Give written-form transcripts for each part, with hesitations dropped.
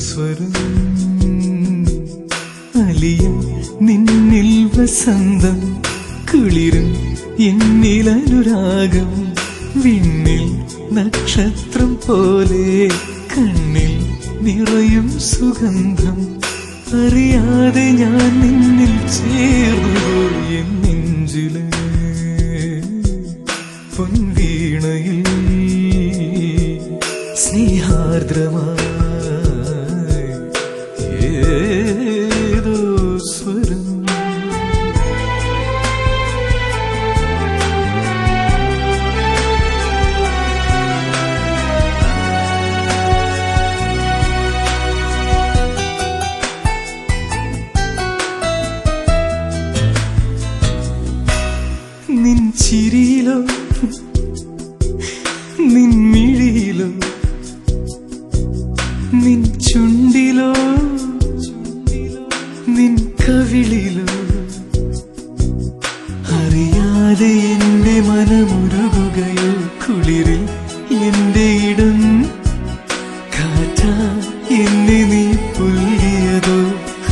സ്വരം അലിയും നിന്നിൽ വസന്തം കുളിരും എന്നിൽ അനുരാഗം വിണ്ണിൽ നക്ഷത്രം പോലെ കണ്ണിൽ നിറയും സുഗന്ധം അറിയാതെ ഞാൻ നിന്നിൽ ചേർന്നു എൻ നെഞ്ചിലെ പൊൻവീണയിൽ സ്നേഹാർദ്രമായി ഏതോ സ്വരം നിൻ ചിരിയിലോ നിൻ മിഴിയിലോ നിൻ ചുണ്ടിലോ നിൻ കവിളിലോ അറിയാതെ എന്റെ മനമുരുകുകയോ കുളിരിൽ എന്റെ ഇടം കാറ്റാ എന്നെ നീ പുൽകിയതോ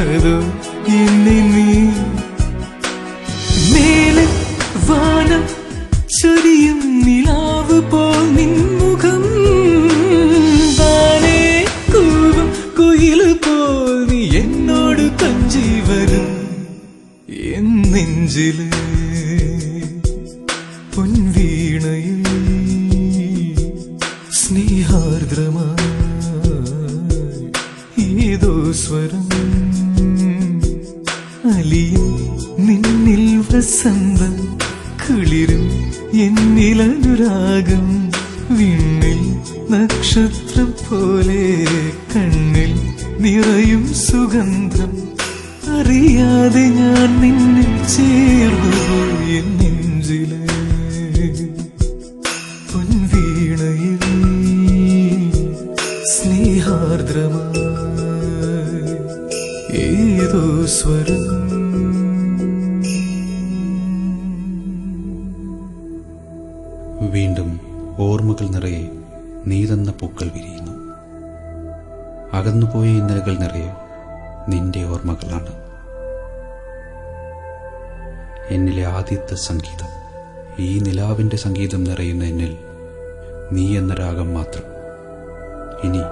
അതോ എന്നെ നീ മേലെ വാനം ചൊരിയും നിലാവ് പോൽ നിൻമുഖം താനേ കൂവും കുയില് പോൽ നീ എന്നോട് കഞ്ചി വരും എൻ നെഞ്ചിലെ പൊൻവീണയിൽ സ്നേഹാർദ്രമായി ഏതോ സ്വരം അലിയും നിന്നിൽ വസന്തം കുളിരും എന്നിൽ അനുരാഗം വിണ്ണിൽ നക്ഷത്രം പോലെ കണ്ണിൽ നിറയും സുഗന്ധം അറിയാതെ ഞാൻ നിന്നിൽ ചേർന്നു എൻ നെഞ്ചിലെ പൊൻവീണയിൽ സ്നേഹാർദ്രമായി ഏതോ സ്വരം വീണ്ടും ഓർമ്മകൾ നിറയെ നീ തന്ന പൂക്കൾ വിരിയുന്നു. അകന്നുപോയ ഇന്നലകൾ നിറയെ നിന്റെ ഓർമ്മകളാണ്. എന്നിലെ ആദ്യത്തെ സംഗീതം, ഈ നിലാവിന്റെ സംഗീതം നിറയുന്ന എന്നിൽ നീ എന്ന രാഗം മാത്രം. ഇനി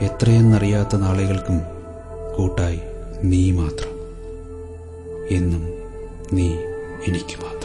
എത്രയെന്നറിയാത്ത നാളുകൾക്കും കൂട്ടായി നീ മാത്രം. എന്നും നീ എനിക്ക് മാത്രം.